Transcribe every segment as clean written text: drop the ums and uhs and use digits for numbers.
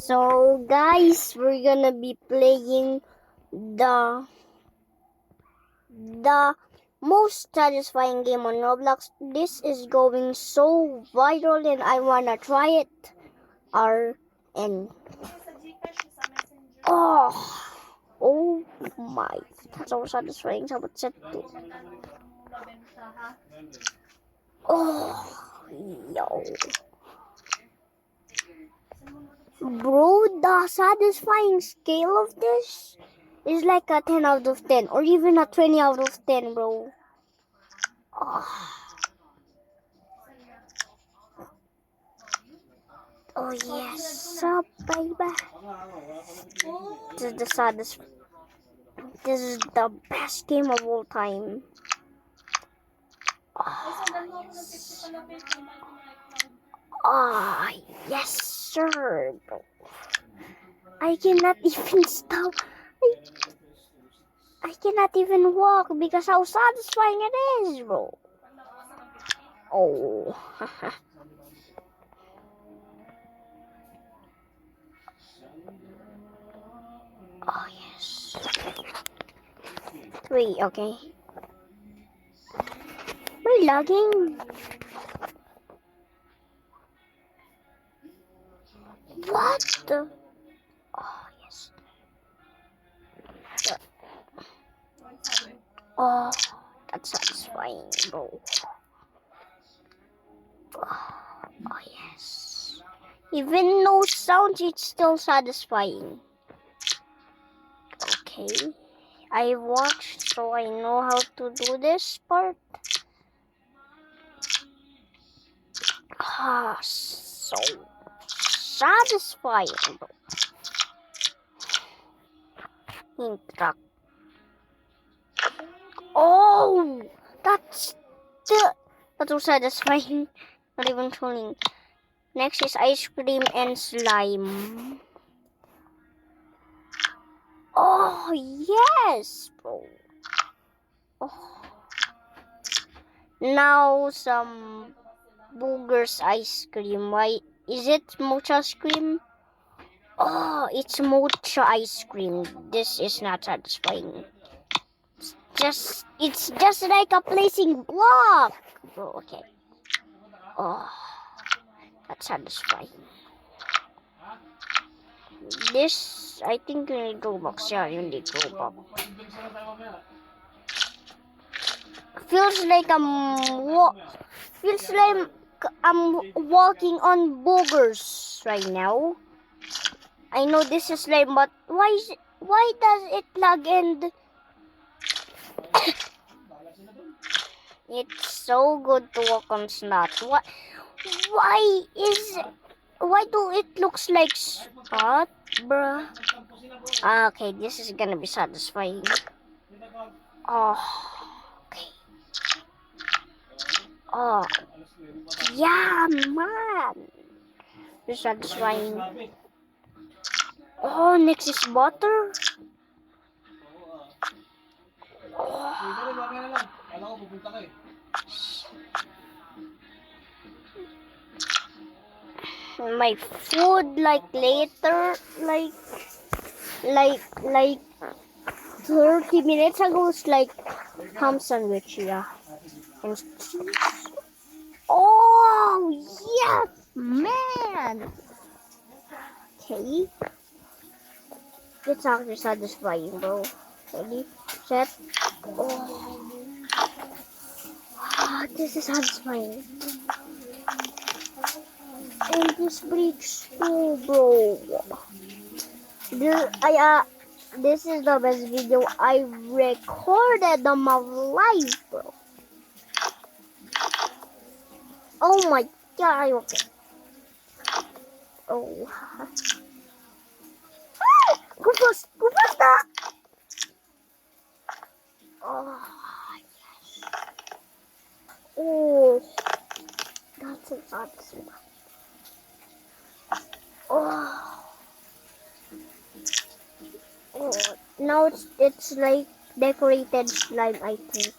So guys, we're gonna be playing the most satisfying game on Roblox. This is going so viral and I wanna try it. RN. Oh my, that's so satisfying. Sabat set to. Yo. Bro, the satisfying scale of this is like a 10 out of 10 or even a 20 out of 10, bro. Oh yes, baby. This is the saddest. This is the best game of all time. Yes, sir, bro. I cannot even stop. I cannot even walk because how satisfying it is, bro. Oh. Oh yes. Wait, okay. We're lagging. What the? Oh yes. Oh, that's satisfying, bro. Oh yes. Even no sounds, it's still satisfying. Okay. I watched, so I know how to do this part. So satisfying, bro. Interact. Oh, that's so satisfying. Not even trolling. Next is ice cream and slime. Oh yes, bro. Oh. Now some boogers ice cream. Why is it mocha ice cream? Oh, it's mocha ice cream. This is not satisfying. It's just like a placing block. Bro, okay. Oh, that's satisfying. This, I think you need Robux. Yeah, you need Robux. Feels like I'm walking on boogers right now. I know this is lame, but why does it lag and it's so good to walk on snot? Why do it looks like spot, bruh? Okay, this is gonna be satisfying. Oh, okay. Oh, yeah, man. It's satisfying. Oh, next is butter. My food like later, like 30 minutes ago, it's like ham sandwich, yeah. And oh yes, man. Okay, it's actually satisfying, bro. Ready, set. Oh, this is satisfying. And this breaks too, bro. This is the best video I recorded on my life, bro. Oh my god, okay. Oh. Go fast, Oh, yes. Oh, that's so satisfying. Oh. Oh, now it's like decorated slime, I think.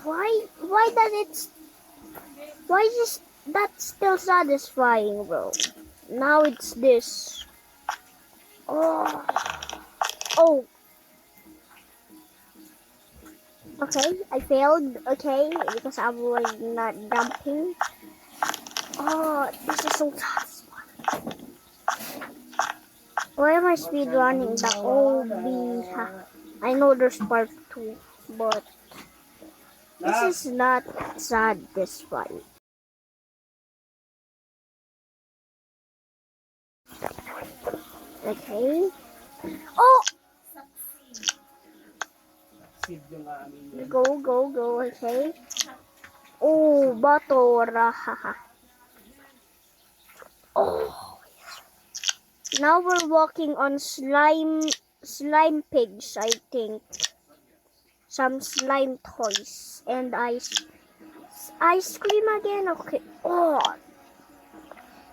Why does it? Why is That's still satisfying, bro. Now it's this. Oh. Oh. Okay, I failed. Okay, because I was not jumping. Oh, this is so satisfying. Why am I speedrunning the OB? I know there's part 2, but this is not satisfying. Okay. Oh! Go, okay. Oh, Batora, haha. Oh. Now we're walking on slime pigs, I think. Some slime toys and ice cream again. Okay. Oh,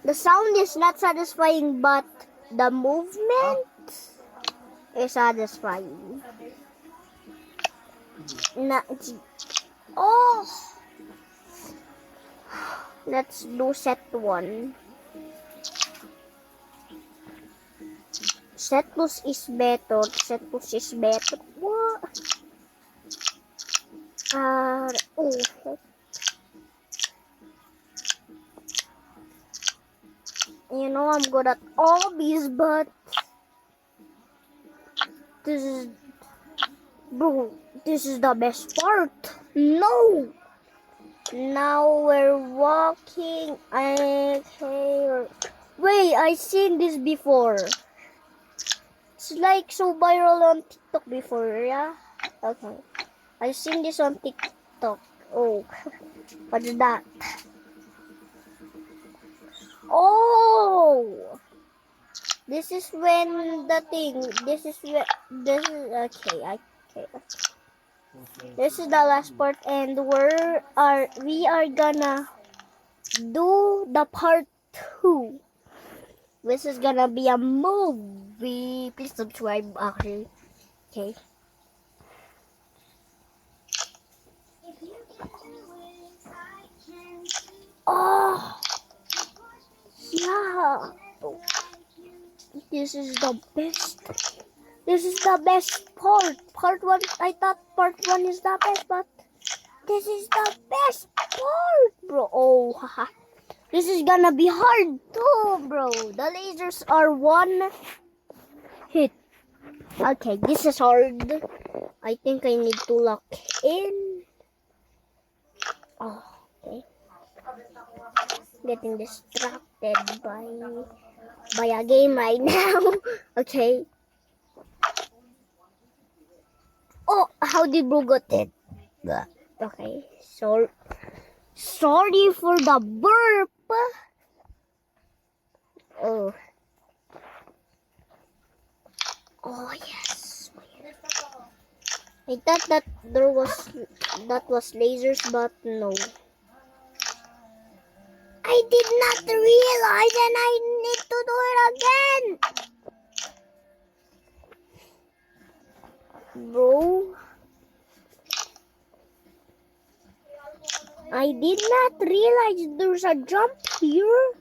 the sound is not satisfying, but the movement is satisfying. Oh, let's do set 1. Set 2 is better. Set 2 is better. What? Oh. You know I'm good at hobbies, but this is, bro, this is the best part. No. Now we're walking. Okay. Wait, I've seen this before. It's like so viral on TikTok before, yeah? Okay. I've seen this on TikTok. Oh, what's that? Oh! This is when the thing, this is, okay. This is the last part, and we are gonna do the part 2. This is gonna be a movie. Please subscribe, actually. Okay. Oh, yeah. This is the best. This is the best part. Part 1, I thought part 1 is the best, but this is the best part, bro. Oh, haha. This is gonna be hard too, bro. The lasers are 1 hit. Okay, this is hard. I think I need to lock in. Oh, okay. Getting distracted by a game right now. Okay. Oh, how did bro got it? Okay, so sorry for the burp. Oh. Oh yes. I thought that was lasers, but no. I did not realize, and I need to do it again. Bro, I did not realize there's a jump here.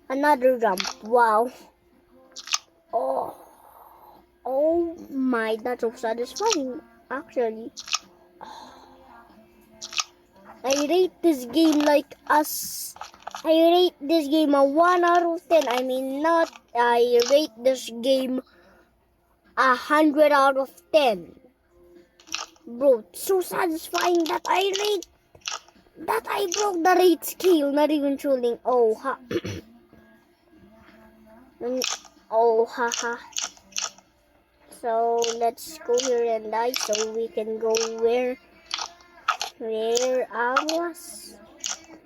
Another jump. Wow. Oh my, that's so satisfying, actually. I rate this game a 1 out of 10. I mean, not, I rate this game 100 out of 10. Bro, it's so satisfying that I broke the rate scale, not even trolling. Oh, ha. Oh, haha. So, let's go here and die so we can go where I was.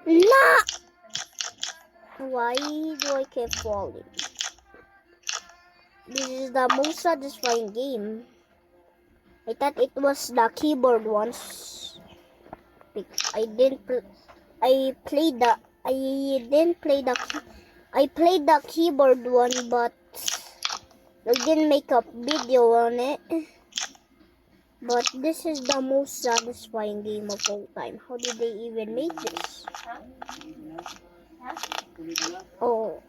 Nah! Why do I keep falling? This is the most satisfying game. I thought it was the keyboard ones. I played the keyboard one, but I didn't make a video on it. But this is the most satisfying game of all time. How did they even make this? Oh.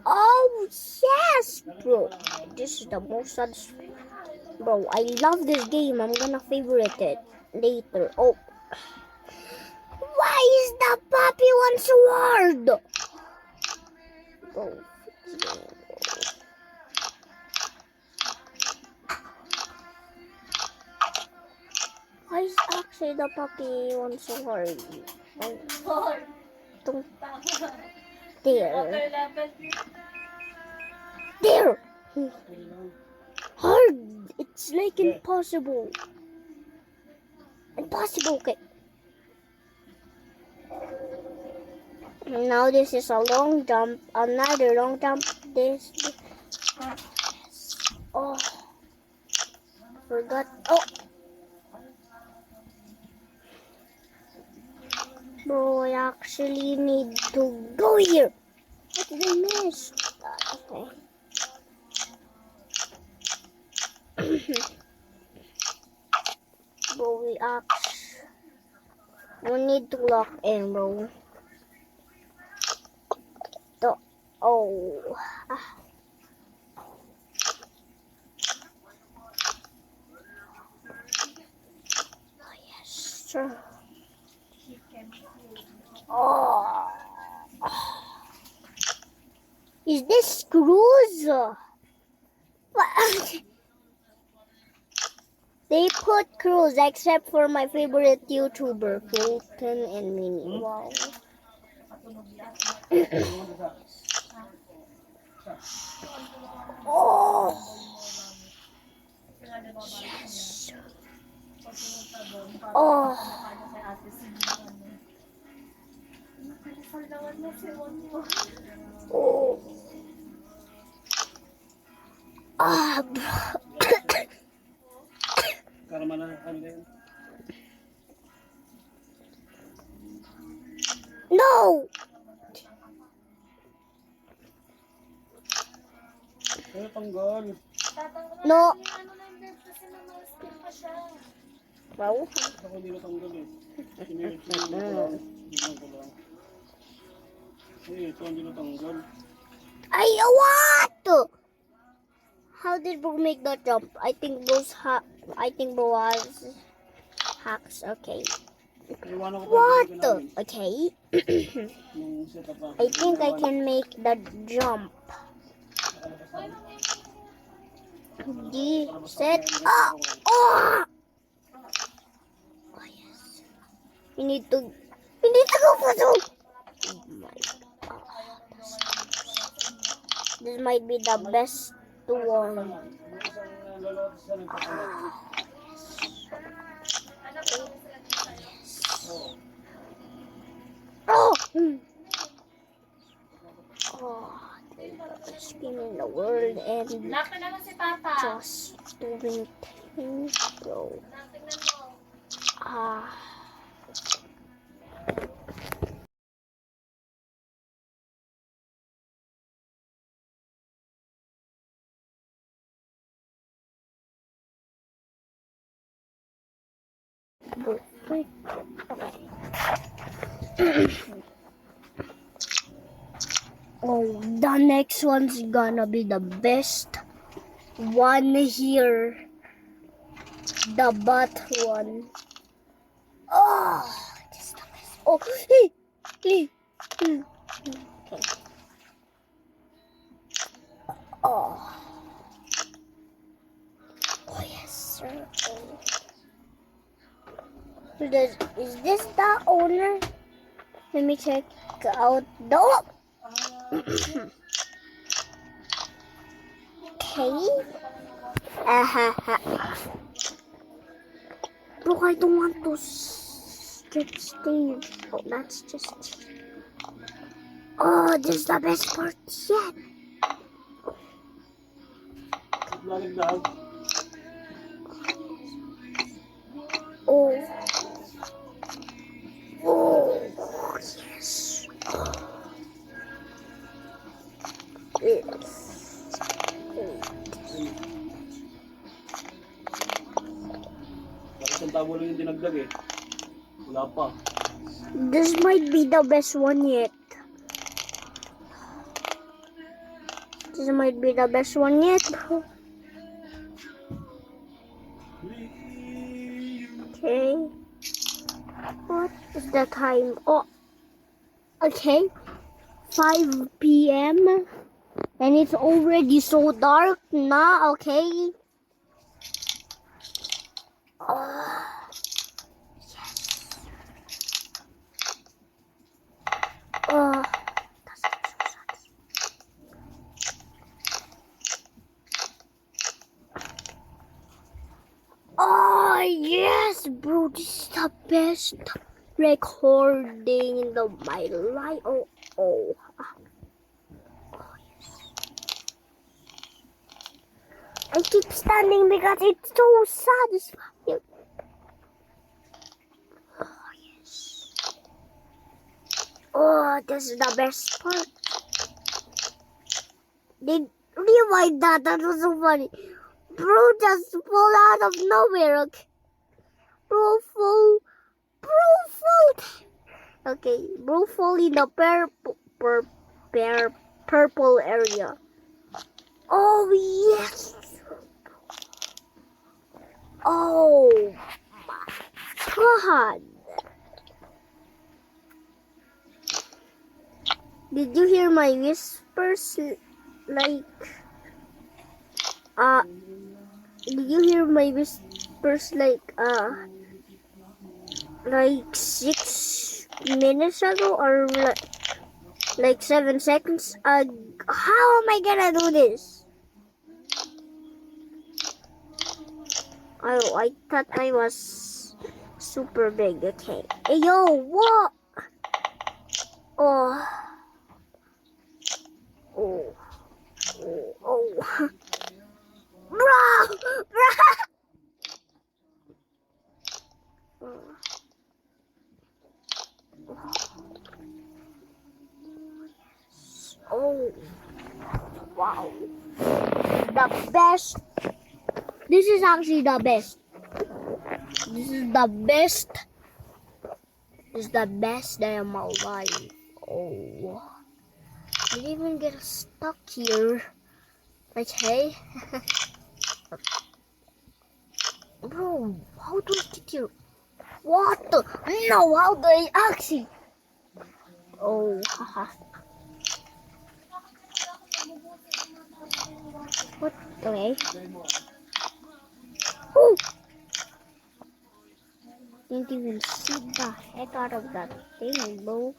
Oh, yes, bro. This is the most satisfying. Bro, I love this game. I'm gonna favorite it later. Oh. Why is the puppy one so hard? Bro. Why is actually the puppy one so hard? Oh. Don't. There. There! Hard! It's like impossible. Impossible, okay. Now this is a long jump. Another long jump. This. Oh. Forgot. Oh! Bro, I actually need to go here. What did I miss? Okay. Bro, we need to lock in, bro. Oh. Oh, yes, sir. Oh. Is this screws? What? They put screws except for my favorite YouTuber, Fulton and Minnie. Wow. Oh. Yes. Oh. Oh. Ah. No. No. Wow. Ay, what? How did Bro make that jump? I think Bro was hacks. Okay. What? Okay. I think I can make that jump. Set up. Oh! Oh yes. We need to go for zoom. Oh my god. This might be the best one. Oh! Oh, the best game in the world and just doing things, bro. Ah. Oh, the next one's gonna be the best one here. The butt one. Oh, this is the best. Oh, okay. Oh. Oh yes, sir. Is this the owner? Let me check out the. Okay. Bro, I don't want to skip stage. Oh, that's just. Oh, this is the best part yet. Oh. Oh, yes. Yes. nag-vlog eh. Wala pa. This might be the best one yet. This might be the best one yet. Okay. What is the time? Oh, okay. 5 p.m. And it's already so dark now, okay? Oh, yes. Oh, that's so sad. Oh, yes, bro. This is the best recording in my life. Oh. I keep standing because it's so satisfying. Oh, yes. Oh, this is the best part. Did rewind that? That was so funny. Bro just fall out of nowhere. Okay. Bro fall. Okay, bro fall in the purple area. Oh, yes. Oh my God. Did you hear my whispers? Like, did you hear my whispers like 6 minutes ago or like 7 seconds? How am I gonna do this? Oh, I thought I was super big. Okay. Hey, yo, what? Oh. Bro! Oh, wow. The best. This is actually the best. This is the best. This is the best day of my life. Oh. Didn't even get stuck here. Okay. Bro, how do I get here? What the? No, how do I actually? Oh, haha. What? Okay. Oh! Didn't even see the heck out of that thing, bro.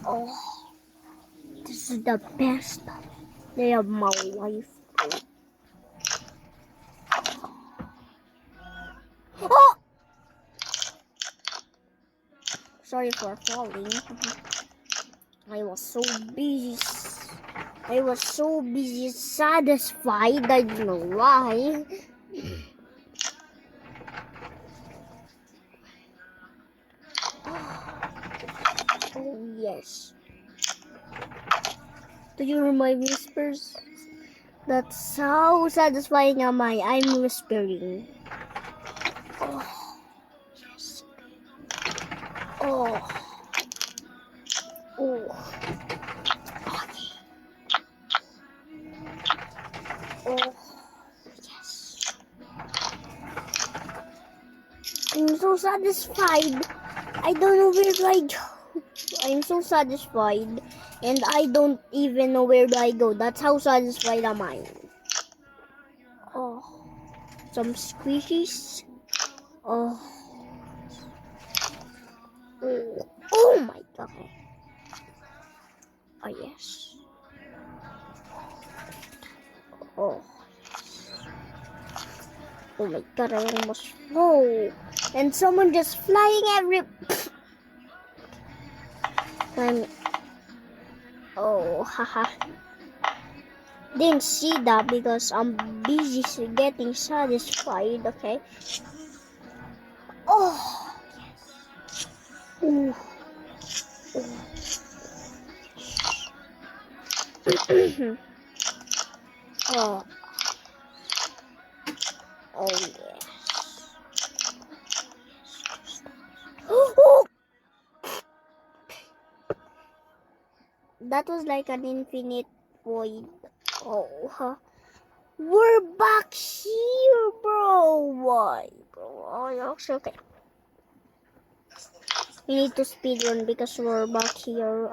Oh, this is the best day of my life, bro. Oh! Sorry for falling. I was so busy. I was so busy, satisfied. I don't know why. Oh yes. Do you hear my whispers? That's how satisfying am I. I'm whispering. Oh yes. Oh. Oh. Oh, yes. I'm so satisfied. I don't know where do I go. I'm so satisfied. And I don't even know where do I go. That's how satisfied am I. Oh, some squishies. Oh. Oh my God. Oh, yes. Oh. Oh my God, I almost flew. And someone just flying every... Oh, haha. Didn't see that because I'm busy getting satisfied, okay? Oh, yes. Ooh. Ooh. Oh. Oh, yes. That was like an infinite void. Oh, huh. We're back here, bro. Why, bro? Oh, yeah, okay. We need to speedrun because we're back here.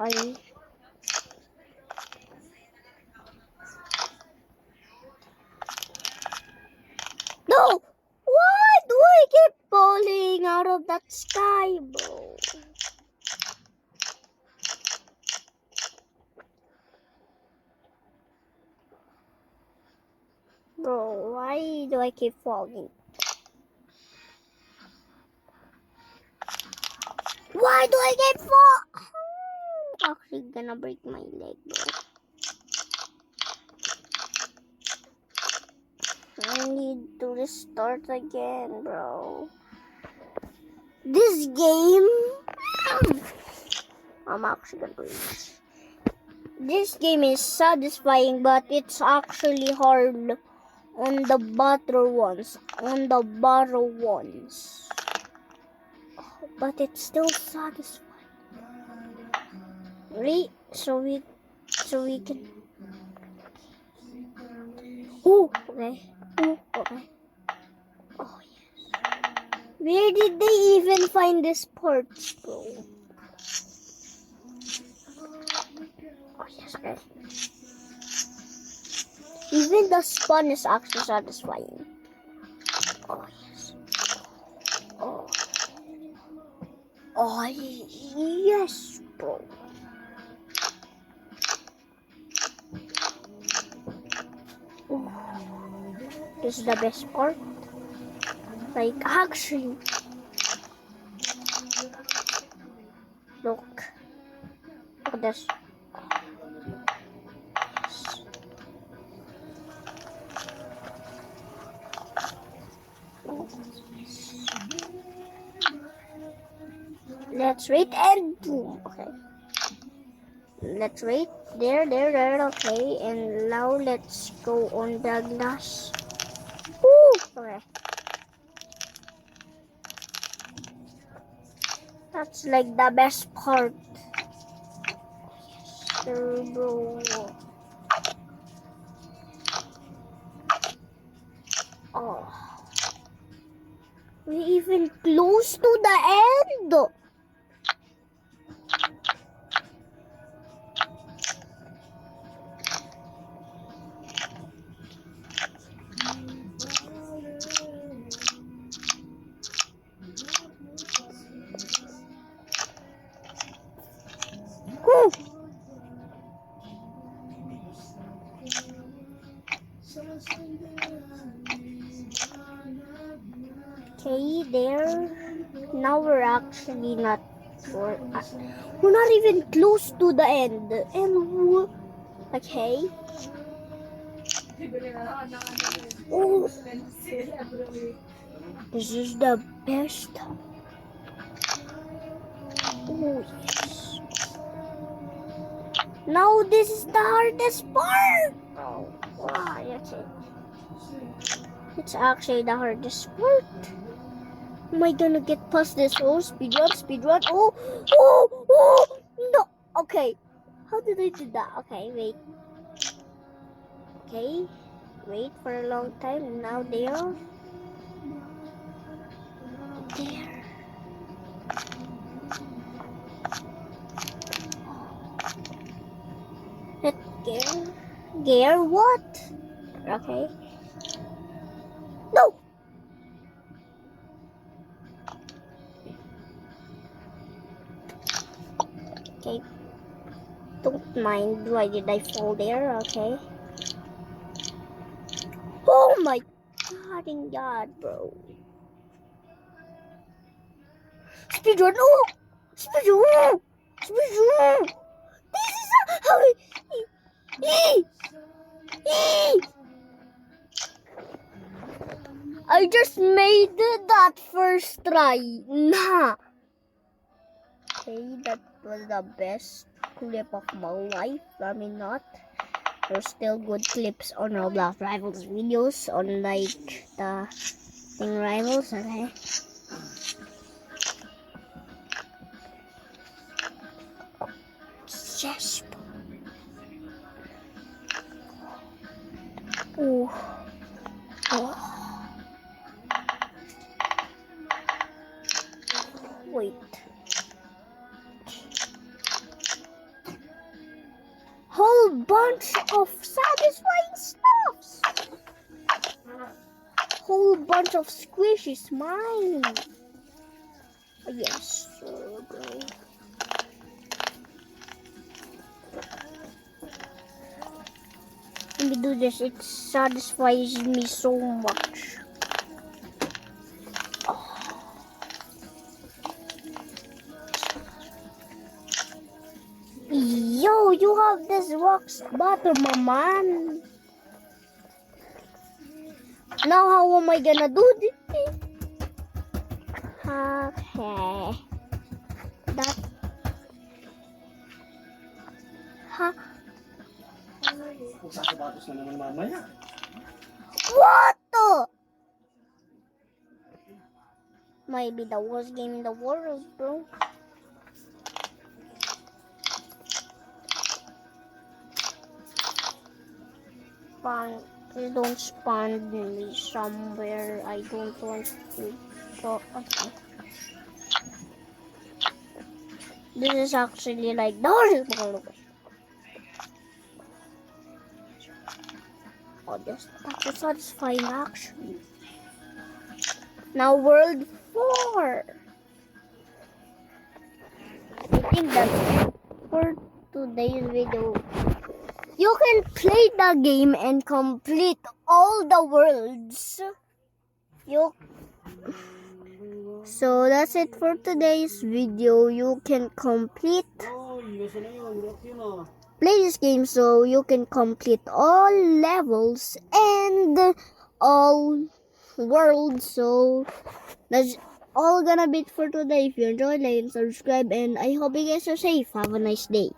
No! Why do I keep falling out of that sky, bro? Bro, why do I keep falling? Why do I keep falling? I'm actually gonna break my leg, bro. I need to restart again, bro. This game, I'm actually gonna reach. This game is satisfying, but it's actually hard on the battle ones. But it's still satisfying. Really? So we can. Oh, okay. Oh, okay. Oh yes. Where did they even find this parts, bro? Oh yes, okay. Even the spawn is actually satisfying. Oh yes. Oh. Oh yes, bro. Oh, this is the best part. Like actually, look at this. Let's wait and boom. Okay. Let's wait. There. Okay. And now let's go on the glass. Woo! Okay. That's like the best part. Turbo. Oh. We even close to the end. Woo! Okay, there. Now we're actually not. We're not even close to the end. And okay. Oh, this is the best. Oh yes. Now this is the hardest part. Oh, wow, okay. It's actually the hardest part. Am I gonna get past this? Oh, speedrun. Oh, no. Okay. How did I do that? Okay, wait. Okay. Wait for a long time. Now there. There. Let gear. Gear what? Okay. No! Okay. Don't mind why did I fall there, okay? Oh my god, bro. Speedrun! Oh! Speedrun! This is how I just made that first try. Nah. Okay, that was the best clip of my life. I mean, not. There's still good clips on Roblox Rivals videos on like the thing Rivals, okay? Yes. Oh. Oh. Wait. Whole bunch of satisfying stuffs. Whole bunch of squishies. Mine. Yes, so go. When we do this, it satisfies me so much. Yo, you have this rocks butter, man. Now how am I gonna do this? Okay. That. Ha? Magsasapatos na naman mamaya. What the? Might be the worst game in the world, bro. Please don't spawn me somewhere I don't want to. So, okay. This is actually like the horrible. Oh, that's satisfying actually. Now world 4. I think that's it for today's video. You can play the game and complete all the worlds. So that's it for today's video. You can complete play this game so you can complete all levels and all worlds. So that's all gonna be it for today. If you enjoyed, like and subscribe, and I hope you guys are safe. Have a nice day.